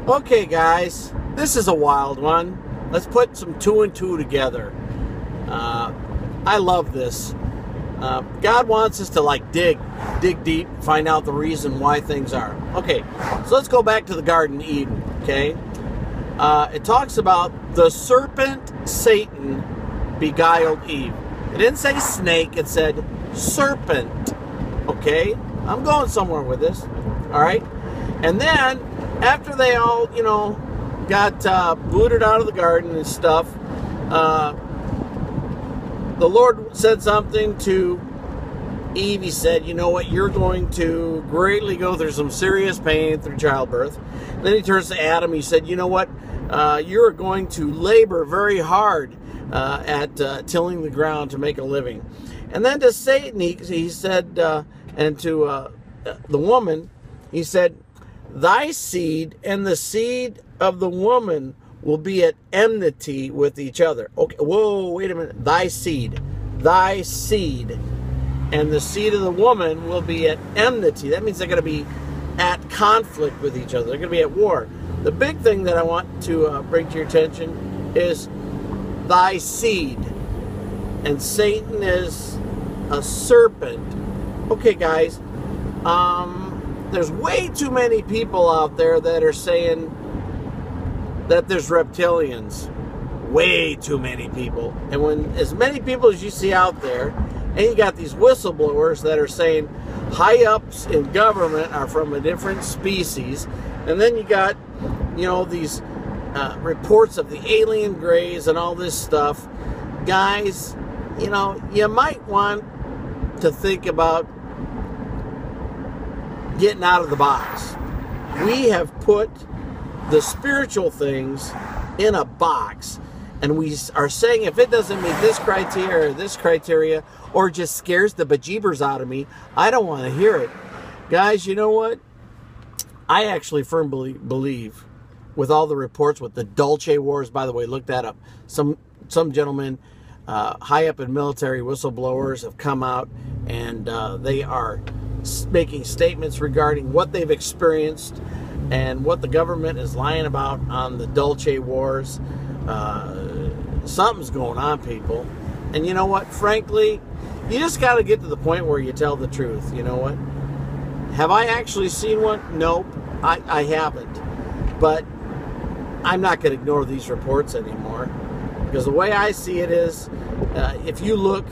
Okay, guys, this is a wild one. Let's put some two and two together. I love this. God wants us to like dig deep, find out the reason why things are. Okay, so let's go back to the Garden of Eden, okay? It talks about the serpent Satan beguiled Eve. It didn't say snake, it said serpent, okay? I'm going somewhere with this, all right? And then, after they all, you know, got booted out of the garden and stuff, the Lord said something to Eve. He said, you know what, you're going to greatly go through some serious pain through childbirth. Then he turns to Adam. He said, you know what, you're going to labor very hard at tilling the ground to make a living. And then to Satan, he said, and to the woman, he said, thy seed and the seed of the woman will be at enmity with each other. Okay, whoa, wait a minute. Thy seed, and the seed of the woman will be at enmity. That means they're going to be at conflict with each other. They're going to be at war. The big thing that I want to bring to your attention is thy seed. And Satan is a serpent. Okay, guys, there's way too many people out there that are saying that there's reptilians. Way too many people. And when as many people as you see out there, and you got these whistleblowers that are saying high-ups in government are from a different species, and then you got, you know, these reports of the alien grays and all this stuff. Guys, you know, you might want to think about getting out of the box. We have put the spiritual things in a box, and we are saying if it doesn't meet this criteria, or just scares the bejeebers out of me, I don't want to hear it. Guys, you know what? I actually firmly believe, with all the reports with the Dulce Wars, by the way, look that up. Some gentlemen high up in military whistleblowers have come out, and they are making statements regarding what they've experienced and what the government is lying about on the Dulce Wars. Something's going on, people. And you know what? Frankly, you just got to get to the point where you tell the truth. You know what? Have I actually seen one? Nope, I haven't. But I'm not going to ignore these reports anymore. Because the way I see it is, if you look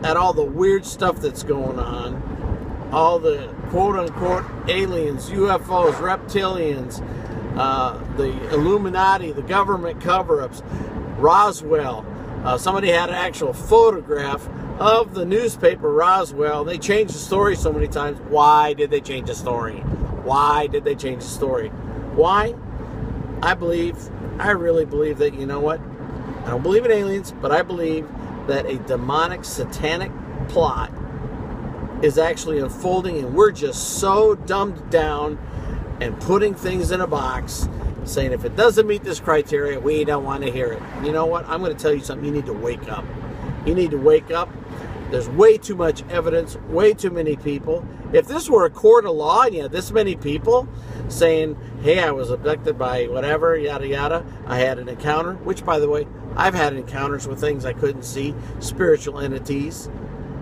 at all the weird stuff that's going on, all the quote-unquote aliens, UFOs, reptilians, the Illuminati, the government cover-ups, Roswell. Somebody had an actual photograph of the newspaper Roswell. They changed the story so many times. Why did they change the story? Why did they change the story? Why? I really believe that, you know what? I don't believe in aliens, but I believe that a demonic, satanic plot is actually unfolding, and we're just so dumbed down and putting things in a box, saying if it doesn't meet this criteria, we don't want to hear it. You know what? I'm going to tell you something. You need to wake up. You need to wake up. There's way too much evidence, way too many people. If this were a court of law and you had this many people saying, hey, I was abducted by whatever, yada, yada, I had an encounter, which, by the way, I've had encounters with things I couldn't see, spiritual entities.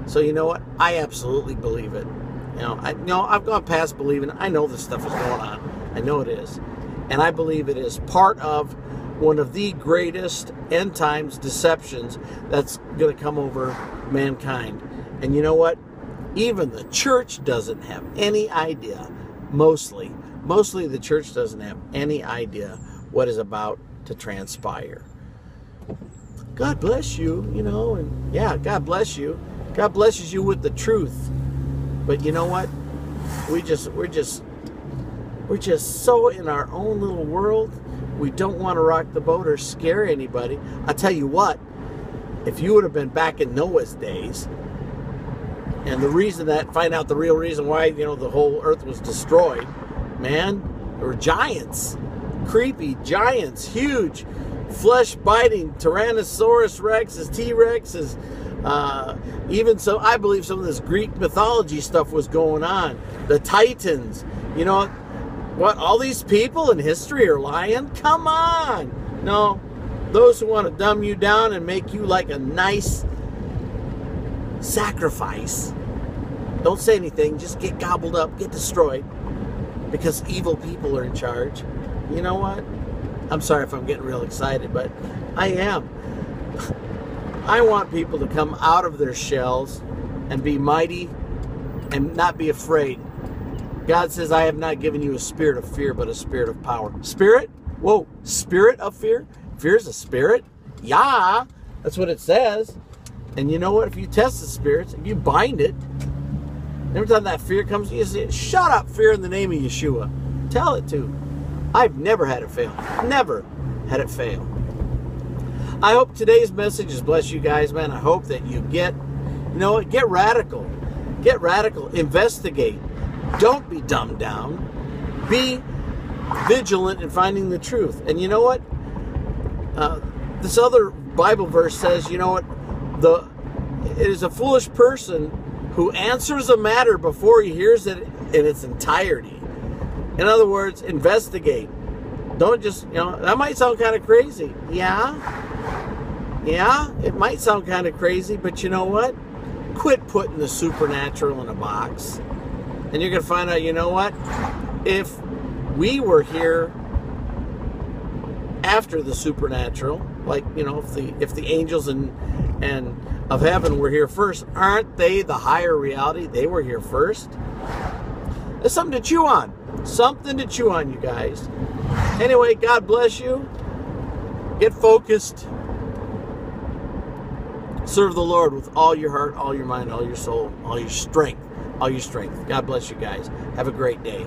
So you know what? I absolutely believe it. I've gone past believing. I know this stuff is going on. I know it is. And I believe it is part of one of the greatest end times deceptions that's going to come over mankind. And you know what? Even the church doesn't have any idea. Mostly the church doesn't have any idea what is about to transpire. God bless you, you know, and yeah, God bless you. God blesses you with the truth. But you know what? We're just so in our own little world. We don't want to rock the boat or scare anybody. I tell you what, if you would have been back in Noah's days, and find out the real reason why, you know, the whole earth was destroyed, man, there were giants, creepy giants, huge, flesh-biting Tyrannosaurus Rexes, T-Rexes, even so, I believe some of this Greek mythology stuff was going on. The Titans, you know, What, all these people in history are lying? Come on. No, those who want to dumb you down and make you like a nice sacrifice, don't say anything, just get gobbled up, get destroyed, because evil people are in charge. You know what? I'm sorry if I'm getting real excited, but I am. I want people to come out of their shells and be mighty and not be afraid. God says, I have not given you a spirit of fear, but a spirit of power. Spirit? Whoa, spirit of fear? Fear is a spirit? Yeah, that's what it says. And you know what? If you test the spirits, if you bind it, every time that fear comes, you say, shut up, fear, in the name of Yeshua. Tell it to. I've never had it fail. Never had it fail. I hope today's message has blessed you guys, man. I hope that you get radical. Get radical. Investigate. Don't be dumbed down. Be vigilant in finding the truth. And you know what? This other Bible verse says, you know what? It is a foolish person who answers a matter before he hears it in its entirety. In other words, investigate. Don't just, that might sound kind of crazy. Yeah, it might sound kind of crazy, but you know what? Quit putting the supernatural in a box. And you're going to find out, you know what? If we were here after the supernatural, like, if the angels and of heaven were here first, aren't they the higher reality? They were here first. That's something to chew on. Something to chew on, you guys. Anyway, God bless you. Get focused. Serve the Lord with all your heart, all your mind, all your soul, all your strength. God bless you guys. Have a great day.